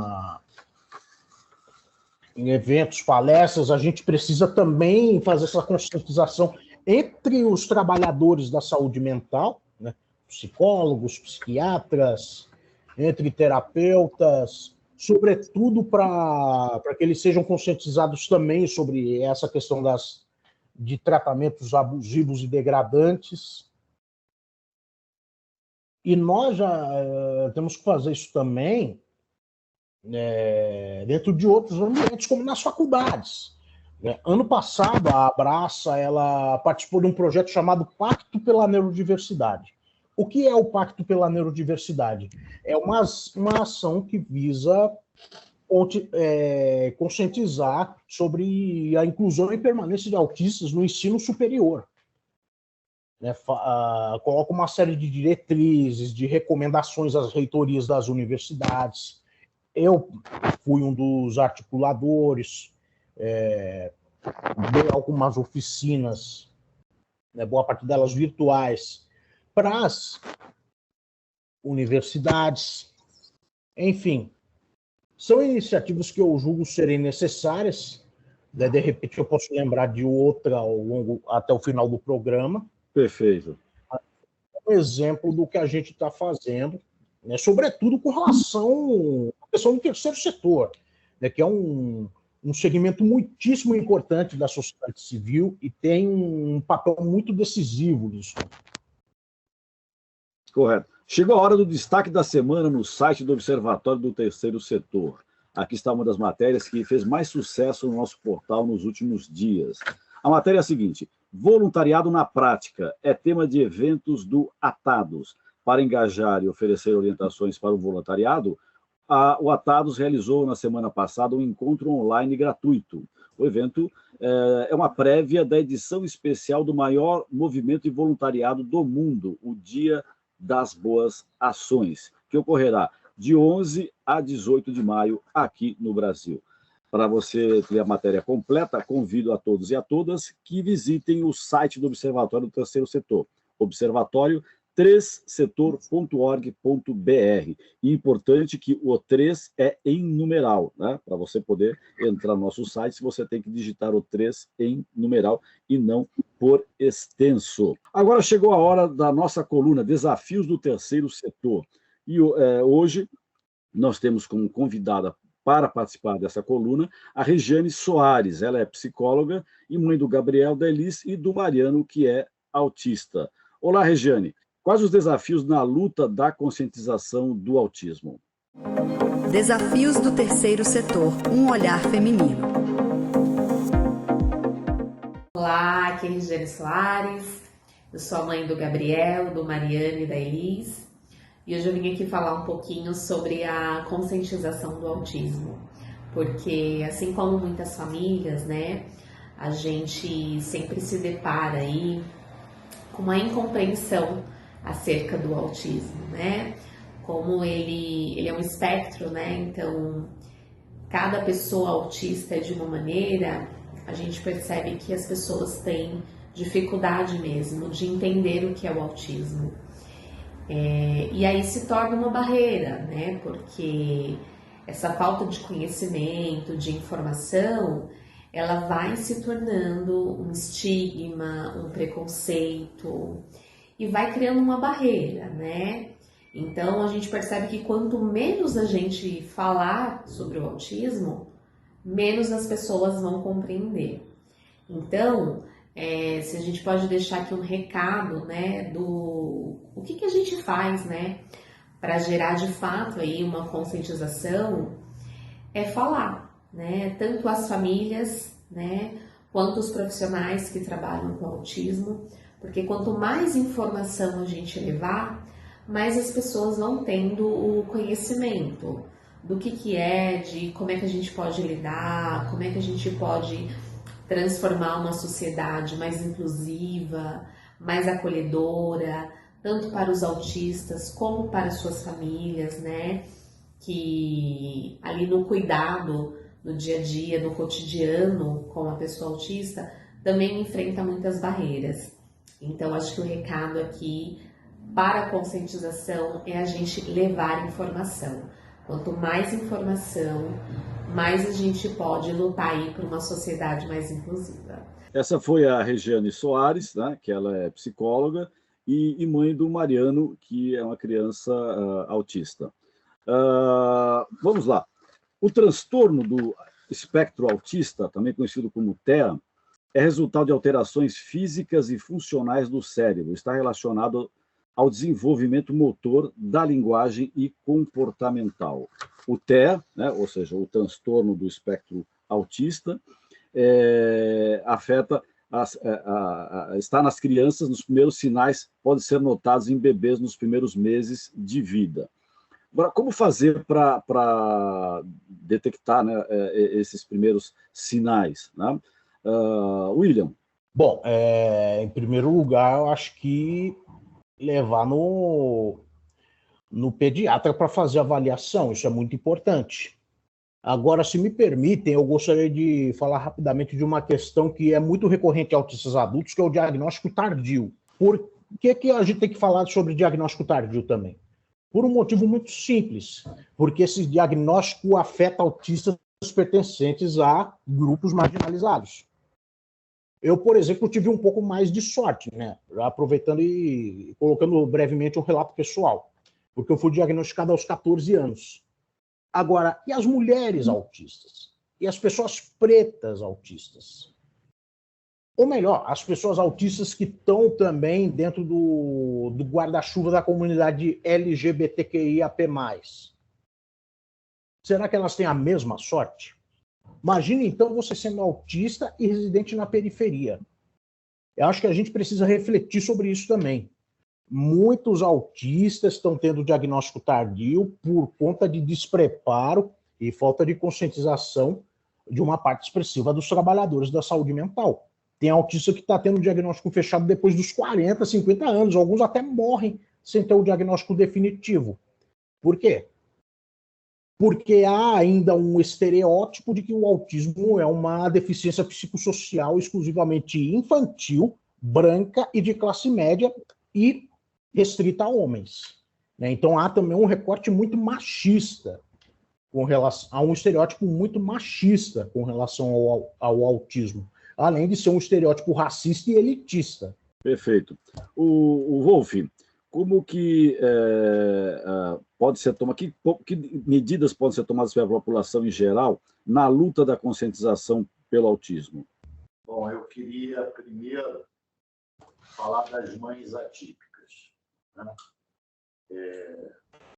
Em eventos, palestras. A gente precisa também fazer essa conscientização entre os trabalhadores da saúde mental, né? Psicólogos, psiquiatras, entre terapeutas, sobretudo para que eles sejam conscientizados também sobre essa questão de tratamentos abusivos e degradantes. E nós já temos que fazer isso também dentro de outros ambientes, como nas faculdades. Ano passado, a Abraça ela participou de um projeto chamado Pacto pela Neurodiversidade. O que é o Pacto pela Neurodiversidade? É uma ação que visa conscientizar sobre a inclusão e permanência de autistas no ensino superior. Coloca uma série de diretrizes, de recomendações às reitorias das universidades. Eu fui um dos articuladores, dei algumas oficinas, boa parte delas virtuais, para as universidades. Enfim, são iniciativas que eu julgo serem necessárias. De repente eu posso lembrar de outra até o final do programa. Perfeito. Um exemplo do que a gente está fazendo, né, sobretudo com relação à questão do terceiro setor, né, que é um segmento muitíssimo importante da sociedade civil e tem um papel muito decisivo nisso. Correto. Chegou a hora do destaque da semana no site do Observatório do Terceiro Setor. Aqui está uma das matérias que fez mais sucesso no nosso portal nos últimos dias. A matéria é a seguinte: voluntariado na prática é tema de eventos do Atados. Para engajar e oferecer orientações para o voluntariado, o Atados realizou na semana passada um encontro online gratuito. O evento é uma prévia da edição especial do maior movimento de voluntariado do mundo, o Dia das Boas Ações, que ocorrerá de 11 a 18 de maio aqui no Brasil. Para você ter a matéria completa, convido a todos e a todas que visitem o site do Observatório do Terceiro Setor, observatório3setor.org.br. E importante que o 3 é em numeral, né? Para você poder entrar no nosso site, você tem que digitar o 3 em numeral e não por extenso. Agora chegou a hora da nossa coluna Desafios do Terceiro Setor. E hoje nós temos como convidada para participar dessa coluna a Regiane Soares. Ela é psicóloga e mãe do Gabriel, da Elis e do Mariano, que é autista. Olá, Regiane. Quais os desafios na luta da conscientização do autismo? Desafios do Terceiro Setor, um olhar feminino. Olá, aqui é Regiane Soares. Eu sou a mãe do Gabriel, do Mariano e da Elis. E hoje eu vim aqui falar um pouquinho sobre a conscientização do autismo, porque assim como muitas famílias, né, a gente sempre se depara aí com uma incompreensão acerca do autismo, né, como ele é um espectro, né, então cada pessoa autista é de uma maneira, a gente percebe que as pessoas têm dificuldade mesmo de entender o que é o autismo. E aí se torna uma barreira, né? Porque essa falta de conhecimento, de informação, ela vai se tornando um estigma, um preconceito e vai criando uma barreira, né? Então a gente percebe que quanto menos a gente falar sobre o autismo, menos as pessoas vão compreender. Então, se a gente pode deixar aqui um recado, né, o que a gente faz, né, para gerar de fato aí uma conscientização, é falar, né, tanto as famílias, né, quanto os profissionais que trabalham com autismo, porque quanto mais informação a gente levar, mais as pessoas vão tendo o conhecimento do que é, de como é que a gente pode lidar, como é que a gente pode transformar uma sociedade mais inclusiva, mais acolhedora, tanto para os autistas como para suas famílias, né? que ali no cuidado, no dia a dia, no cotidiano com a pessoa autista, também enfrenta muitas barreiras. Então, acho que o recado aqui para a conscientização é a gente levar informação. Quanto mais informação, mais a gente pode lutar aí por uma sociedade mais inclusiva. Essa foi a Regiane Soares, né, que ela é psicóloga e mãe do Mariano, que é uma criança autista. Vamos lá. O transtorno do espectro autista, também conhecido como TEA, é resultado de alterações físicas e funcionais do cérebro. Está relacionado ao desenvolvimento motor da linguagem e comportamental. O TEA, né, ou seja, o transtorno do espectro autista, afeta, está nas crianças, nos primeiros sinais, podem ser notados em bebês nos primeiros meses de vida. Agora, como fazer para detectar, né, esses primeiros sinais, né? William? Bom, em primeiro lugar, eu acho que levar no pediatra para fazer avaliação, isso é muito importante. Agora, se me permitem, eu gostaria de falar rapidamente de uma questão que é muito recorrente em autistas adultos, que é o diagnóstico tardio. Por que a gente tem que falar sobre diagnóstico tardio também? Por um motivo muito simples, porque esse diagnóstico afeta autistas pertencentes a grupos marginalizados. Eu, por exemplo, tive um pouco mais de sorte, né? Aproveitando e colocando brevemente um relato pessoal, porque eu fui diagnosticado aos 14 anos. Agora, e as mulheres autistas? E as pessoas pretas autistas? Ou melhor, as pessoas autistas que estão também dentro do guarda-chuva da comunidade LGBTQIAP+. Será que elas têm a mesma sorte? Imagine, então, você sendo autista e residente na periferia. Eu acho que a gente precisa refletir sobre isso também. Muitos autistas estão tendo diagnóstico tardio por conta de despreparo e falta de conscientização de uma parte expressiva dos trabalhadores da saúde mental. Tem autista que está tendo diagnóstico fechado depois dos 40, 50 anos. Alguns até morrem sem ter o diagnóstico definitivo. Por quê? Porque há ainda um estereótipo de que o autismo é uma deficiência psicossocial exclusivamente infantil, branca e de classe média e restrita a homens. Então há também um recorte muito machista, com relação a um estereótipo muito machista com relação ao autismo, além de ser um estereótipo racista e elitista. Perfeito. O Wolf, como que pode ser tomado, que medidas podem ser tomadas pela população em geral na luta da conscientização pelo autismo? Bom, eu queria primeiro falar das mães atípicas, né?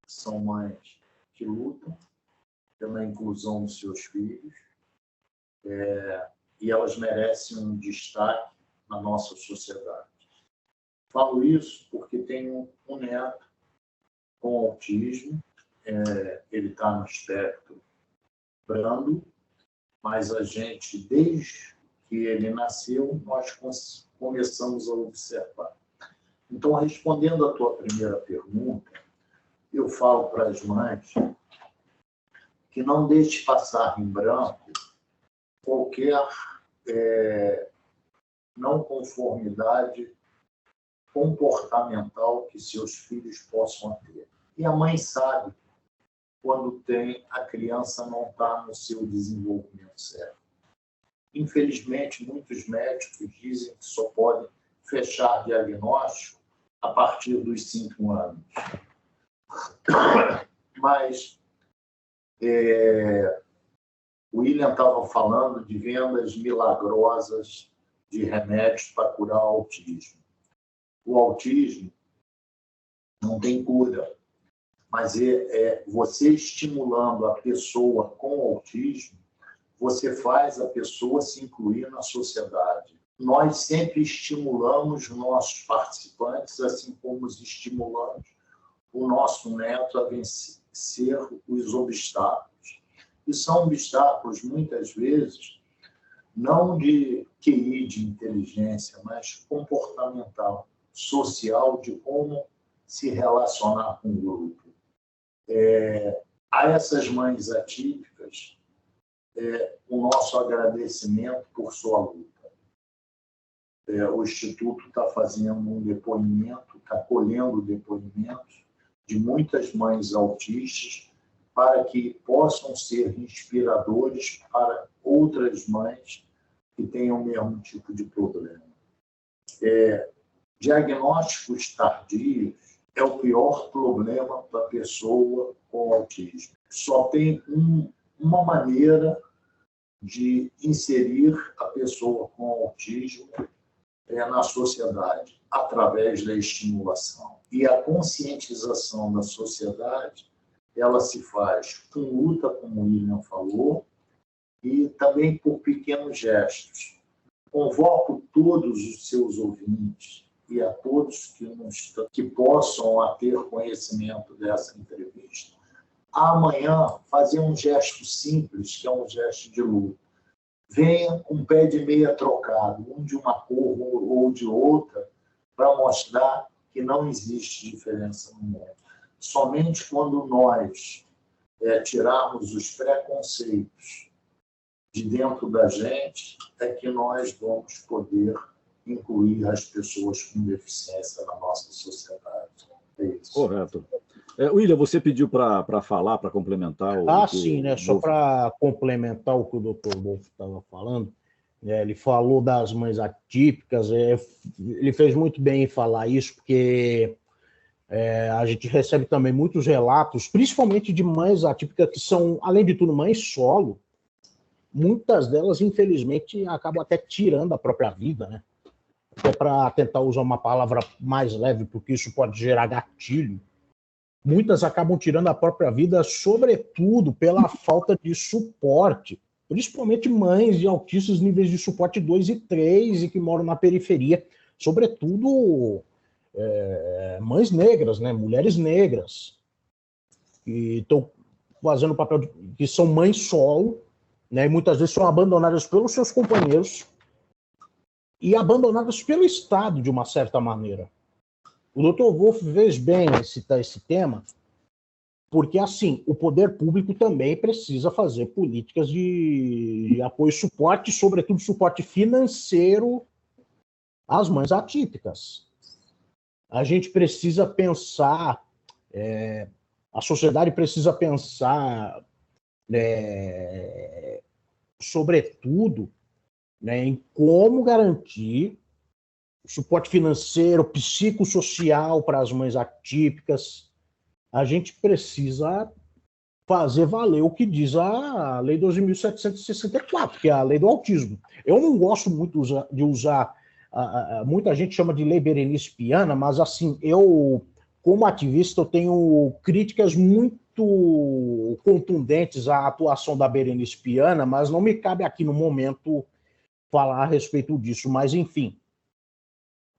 São mães que lutam pela inclusão dos seus filhos, e elas merecem um destaque na nossa sociedade. Falo isso porque tenho um neto com autismo, ele está no espectro brando, mas a gente, desde que ele nasceu, nós começamos a observar. Então, respondendo à tua primeira pergunta, eu falo para as mães que não deixe passar em branco qualquer não conformidade comportamental que seus filhos possam ter. E a mãe sabe quando a criança não está no seu desenvolvimento certo. Infelizmente, muitos médicos dizem que só podem fechar diagnóstico a partir dos 5 anos. Mas o William estava falando de vendas milagrosas de remédios para curar o autismo. O autismo não tem cura, mas você estimulando a pessoa com autismo, você faz a pessoa se incluir na sociedade. Nós sempre estimulamos nossos participantes, assim como estimulamos o nosso neto a vencer os obstáculos. E são obstáculos, muitas vezes, não de QI, de inteligência, mas comportamental, social, de como se relacionar com o grupo. A essas mães atípicas, o nosso agradecimento por sua luta. O Instituto está fazendo um depoimento, está colhendo depoimentos de muitas mães autistas para que possam ser inspiradores para outras mães que tenham o mesmo tipo de problema. Diagnósticos tardios é o pior problema para a pessoa com autismo. Só tem uma maneira de inserir a pessoa com autismo na sociedade, através da estimulação. E a conscientização da sociedade, ela se faz com luta, como o William falou, e também por pequenos gestos. Convoco todos os seus ouvintes e a todos que possam ter conhecimento dessa entrevista. Amanhã, fazer um gesto simples, que é um gesto de luta. Venha com um pé de meia trocado, um de uma cor ou de outra, para mostrar que não existe diferença no mundo. Somente quando nós tirarmos os preconceitos de dentro da gente é que nós vamos poder incluir as pessoas com deficiência na nossa sociedade. É isso. Correto. William, você pediu para falar, para complementar o sim, né? Só para complementar o que o Dr. Wolff estava falando, ele falou das mães atípicas, ele fez muito bem em falar isso, porque a gente recebe também muitos relatos, principalmente de mães atípicas que são, além de tudo, mães solo. Muitas delas, infelizmente, acabam até tirando a própria vida, né? Até para tentar usar uma palavra mais leve, porque isso pode gerar gatilho. Muitas acabam tirando a própria vida, sobretudo pela falta de suporte, principalmente mães de autistas níveis de suporte 2 e 3 e que moram na periferia, sobretudo mães negras, né? Mulheres negras, que estão fazendo o papel que são mães solo, né? E muitas vezes são abandonadas pelos seus companheiros e abandonadas pelo Estado, de uma certa maneira. O Dr. Wolff fez bem em citar esse tema, porque, assim, o poder público também precisa fazer políticas de apoio e suporte, sobretudo suporte financeiro às mães atípicas. A gente precisa pensar, a sociedade precisa pensar, sobretudo, né, em como garantir suporte financeiro, psicossocial para as mães atípicas. A gente precisa fazer valer o que diz a Lei 12.764, que é a Lei do Autismo. Eu não gosto muito de usar, muita gente chama de Lei Berenice Piana, mas assim, eu, como ativista, eu tenho críticas muito contundentes à atuação da Berenice Piana, mas não me cabe aqui no momento falar a respeito disso, mas enfim.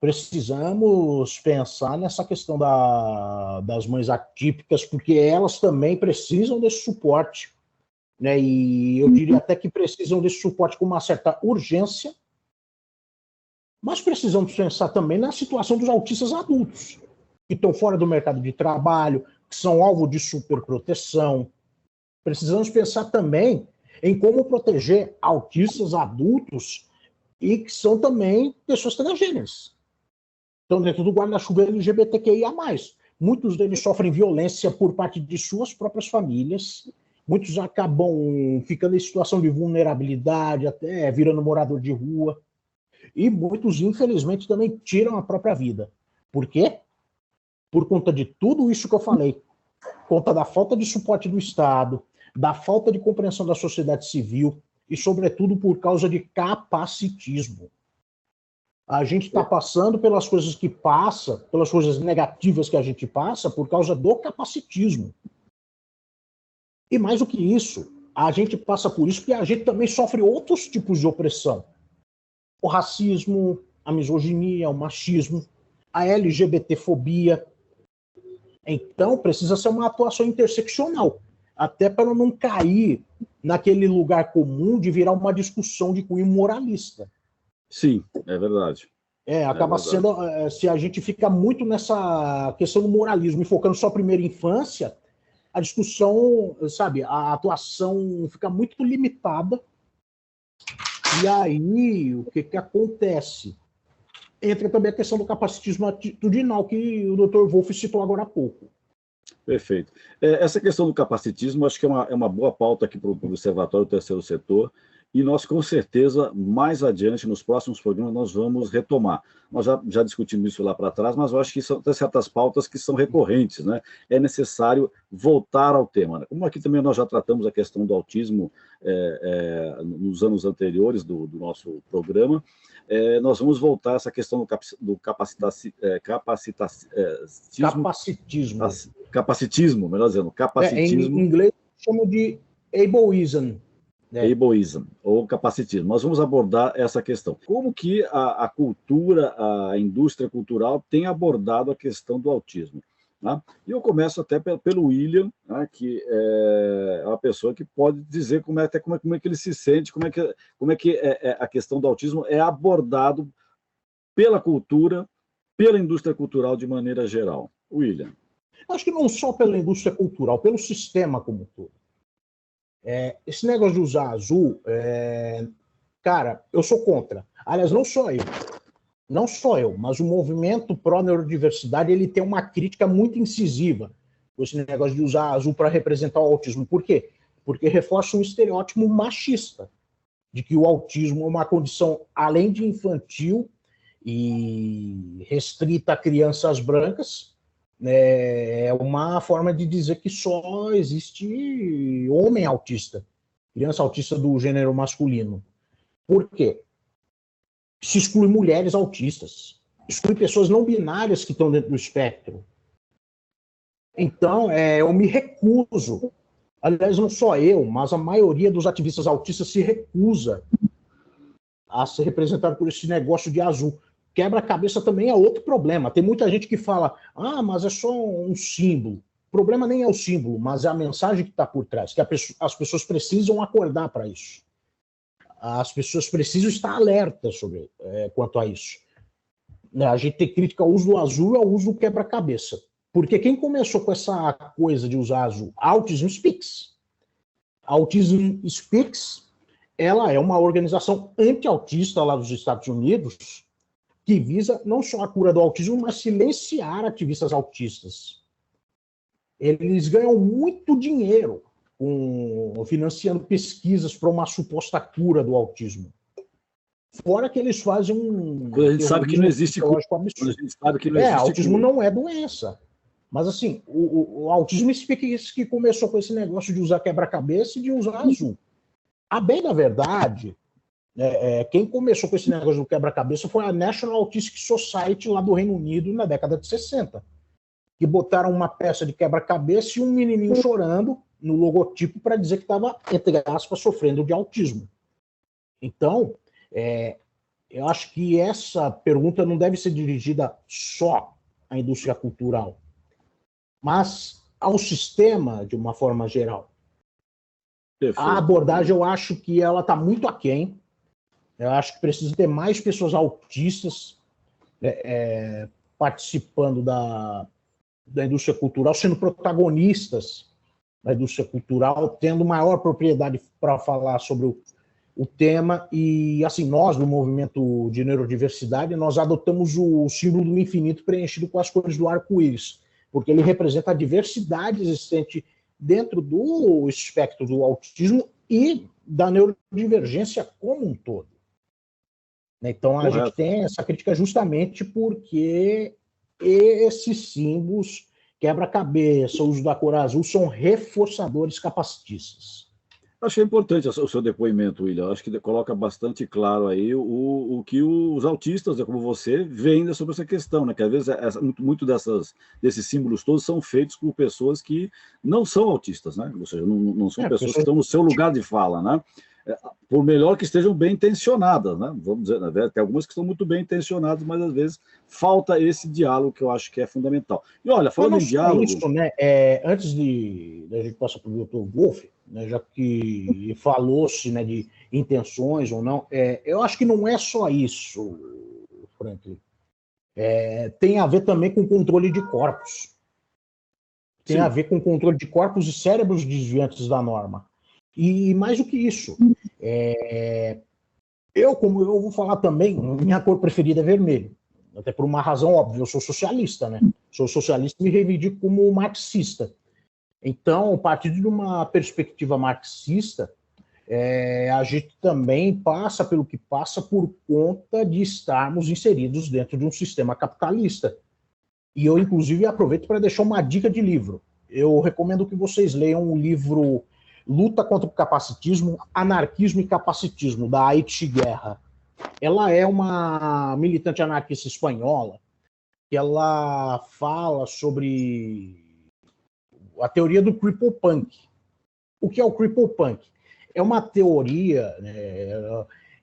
Precisamos pensar nessa questão das mães atípicas, porque elas também precisam desse suporte, né? E eu diria até que precisam desse suporte com uma certa urgência, mas precisamos pensar também na situação dos autistas adultos, que estão fora do mercado de trabalho, que são alvo de superproteção. Precisamos pensar também em como proteger autistas adultos e que são também pessoas transgêneras. Estão dentro do guarda-chuva LGBTQIA+. Muitos deles sofrem violência por parte de suas próprias famílias, muitos acabam ficando em situação de vulnerabilidade, até virando morador de rua, e muitos, infelizmente, também tiram a própria vida. Por quê? Por conta de tudo isso que eu falei, por conta da falta de suporte do Estado, da falta de compreensão da sociedade civil e, sobretudo, por causa de capacitismo. A gente está passando pelas coisas que passa, pelas coisas negativas que a gente passa, por causa do capacitismo. E mais do que isso, a gente passa por isso porque a gente também sofre outros tipos de opressão. O racismo, a misoginia, o machismo, a LGBTfobia. Então, precisa ser uma atuação interseccional, até para não cair naquele lugar comum de virar uma discussão de cunho moralista. Sim, é verdade. Acaba sendo, se a gente fica muito nessa questão do moralismo e focando só a primeira infância, a discussão, sabe, a atuação fica muito limitada. E aí, o que acontece? Entra também a questão do capacitismo atitudinal, que o Dr. Wolff citou agora há pouco. Perfeito. Essa questão do capacitismo, acho que é uma boa pauta aqui para o Observatório do Terceiro Setor, e nós, com certeza, mais adiante, nos próximos programas, nós vamos retomar. Nós já discutimos isso lá para trás, mas eu acho que tem certas pautas que são recorrentes, né? É necessário voltar ao tema, né? Como aqui também nós já tratamos a questão do autismo nos anos anteriores do nosso programa, nós vamos voltar a essa questão do capacitismo, melhor dizendo, capacitismo. Em inglês, chamam de ableism. Ableism, ou capacitismo. Nós vamos abordar essa questão. Como que a cultura, a indústria cultural tem abordado a questão do autismo? Tá? E eu começo até pelo William, né, que é uma pessoa que pode dizer como é que ele se sente, como é que a questão do autismo é abordado pela cultura, pela indústria cultural de maneira geral. William. Acho que não só pela indústria cultural, pelo sistema como um todo. Esse negócio de usar azul, cara, eu sou contra. Aliás, não só eu, mas o movimento pró-neurodiversidade, ele tem uma crítica muito incisiva com esse negócio de usar azul para representar o autismo. Por quê? Porque reforça um estereótipo machista, de que o autismo é uma condição, além de infantil e restrita a crianças brancas, é uma forma de dizer que só existe homem autista, criança autista do gênero masculino. Por quê? Se exclui mulheres autistas, exclui pessoas não binárias que estão dentro do espectro. Então, eu me recuso, aliás, não só eu, mas a maioria dos ativistas autistas se recusa a ser representado por esse negócio de azul. Quebra-cabeça também é outro problema. Tem muita gente que fala, mas é só um símbolo. O problema nem é o símbolo, mas é a mensagem que está por trás, que as pessoas precisam acordar para isso. As pessoas precisam estar alertas quanto a isso. A gente tem crítica ao uso do azul e ao uso do quebra-cabeça. Porque quem começou com essa coisa de usar azul? A Autism Speaks. A Autism Speaks, ela é uma organização anti-autista lá dos Estados Unidos, que visa não só a cura do autismo, mas silenciar ativistas autistas. Eles ganham muito dinheiro financiando pesquisas para uma suposta cura do autismo. Fora que eles fazem a gente sabe que não existe cura. A gente sabe que não existe autismo cura. Não é doença. Mas assim, o autismo que começou com esse negócio de usar quebra-cabeça e de usar azul. A bem da verdade, quem começou com esse negócio do quebra-cabeça foi a National Autistic Society lá do Reino Unido na década de 60, que botaram uma peça de quebra-cabeça e um menininho chorando no logotipo para dizer que estava, entre aspas, sofrendo de autismo. Então, eu acho que essa pergunta não deve ser dirigida só à indústria cultural, mas ao sistema de uma forma geral. Perfeito. A abordagem, eu acho que ela está muito aquém. Eu acho que precisa ter mais pessoas autistas participando da indústria cultural, sendo protagonistas da indústria cultural, tendo maior propriedade para falar sobre o tema. E, assim, nós, do movimento de neurodiversidade, nós adotamos o símbolo do infinito preenchido com as cores do arco-íris, porque ele representa a diversidade existente dentro do espectro do autismo e da neurodivergência como um todo. Então, a gente tem essa crítica justamente porque esses símbolos, quebra-cabeça, o uso da cor azul, são reforçadores capacitistas. Achei importante o seu depoimento, William. Acho que coloca bastante claro aí o que os autistas, como você, veem sobre essa questão, né? Que às vezes muito desses símbolos todos são feitos por pessoas que não são autistas, né? Ou seja, não são pessoas que estão no seu lugar de fala, né? Por melhor que estejam bem intencionadas, né? Vamos dizer, né? Tem algumas que estão muito bem intencionadas, mas às vezes falta esse diálogo que eu acho que é fundamental. E olha, falando em diálogo... Isso, né? Antes da gente passar para o Dr. Wolff, né, já que falou-se, né, de intenções ou não, eu acho que não é só isso, Franklin. Tem a ver também com controle de corpos. tem Sim. a ver com o controle de corpos e cérebros desviantes da norma. E mais do que isso, como eu vou falar também, minha cor preferida é vermelho, até por uma razão óbvia, eu sou socialista, né? Sou socialista e me reivindico como marxista. Então, a partir de uma perspectiva marxista, a gente também passa pelo que passa por conta de estarmos inseridos dentro de um sistema capitalista. E eu, inclusive, aproveito para deixar uma dica de livro. Eu recomendo que vocês leiam o livro Luta contra o Capacitismo, Anarquismo e Capacitismo, da Aitzi Guerra. Ela é uma militante anarquista espanhola, que ela fala sobre a teoria do cripple punk. O que é o cripple punk? É uma teoria,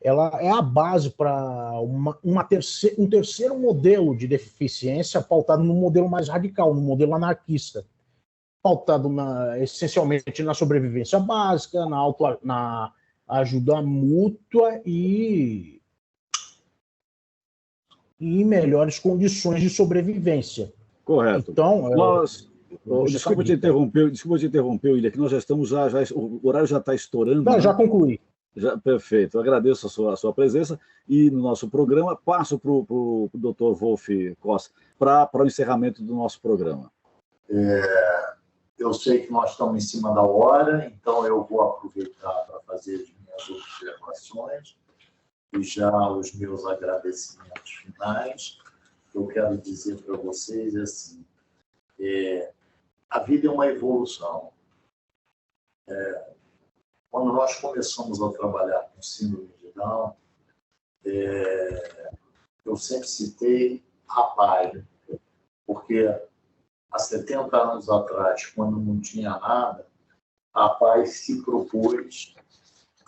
ela é a base para um terceiro modelo de deficiência pautado no modelo mais radical, no modelo anarquista, pautado essencialmente na sobrevivência básica, na ajuda mútua e em melhores condições de sobrevivência. Correto. Então, desculpa te interromper, William, que nós já estamos, o horário já está estourando. Não, já concluí. Perfeito, eu agradeço a sua presença e no nosso programa passo para o Dr. Wolf Costa para o encerramento do nosso programa. Eu sei que nós estamos em cima da hora, então eu vou aproveitar para fazer as minhas observações e já os meus agradecimentos finais. Eu quero dizer para vocês assim, a vida é uma evolução. Quando nós começamos a trabalhar com síndrome de Down, eu sempre citei a paz, porque há 70 anos atrás, quando não tinha nada, a paz se propôs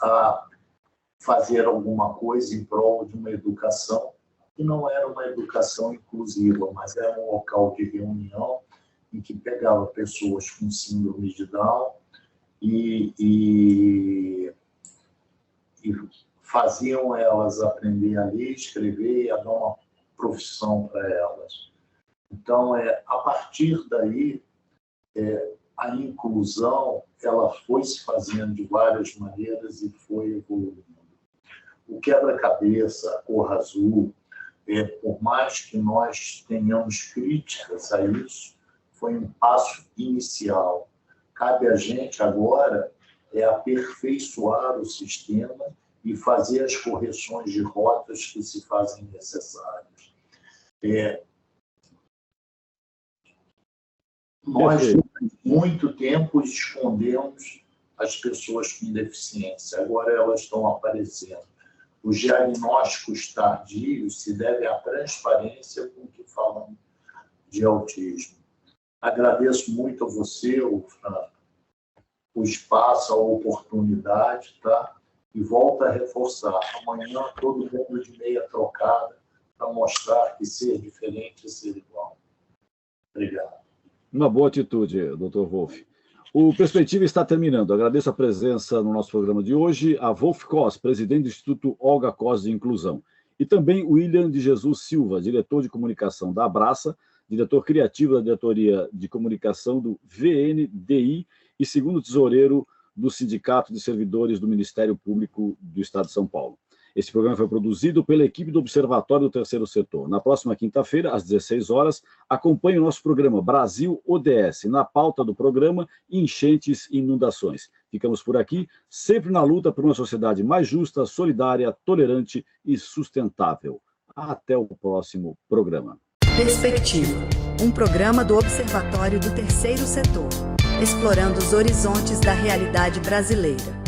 a fazer alguma coisa em prol de uma educação que não era uma educação inclusiva, mas era um local de reunião em que pegava pessoas com síndrome de Down e faziam elas aprender a ler, escrever e a dar uma profissão para elas. Então, a partir daí, a inclusão ela foi se fazendo de várias maneiras e foi evoluindo. O quebra-cabeça, a cor azul, por mais que nós tenhamos críticas a isso, foi um passo inicial. Cabe a gente agora aperfeiçoar o sistema e fazer as correções de rotas que se fazem necessárias. Nós, durante muito tempo, escondemos as pessoas com deficiência. Agora elas estão aparecendo. Os diagnósticos tardios se devem à transparência com que falam de autismo. Agradeço muito a você, Franco, o espaço, a oportunidade, tá? E volto a reforçar. Amanhã, todo mundo de meia trocada para mostrar que ser diferente é ser igual. Obrigado. Uma boa atitude, Dr. Wolf. O Perspectiva está terminando. Agradeço a presença no nosso programa de hoje a Wolf Cos, presidente do Instituto Olga Cos de Inclusão, e também William de Jesus Silva, diretor de comunicação da Abraça, diretor criativo da diretoria de comunicação do VNDI e segundo tesoureiro do Sindicato de Servidores do Ministério Público do Estado de São Paulo. Esse programa foi produzido pela equipe do Observatório do Terceiro Setor. Na próxima quinta-feira, às 16 horas, acompanhe o nosso programa Brasil ODS, na pauta do programa Enchentes e Inundações. Ficamos por aqui, sempre na luta por uma sociedade mais justa, solidária, tolerante e sustentável. Até o próximo programa. Perspectiva, um programa do Observatório do Terceiro Setor, explorando os horizontes da realidade brasileira.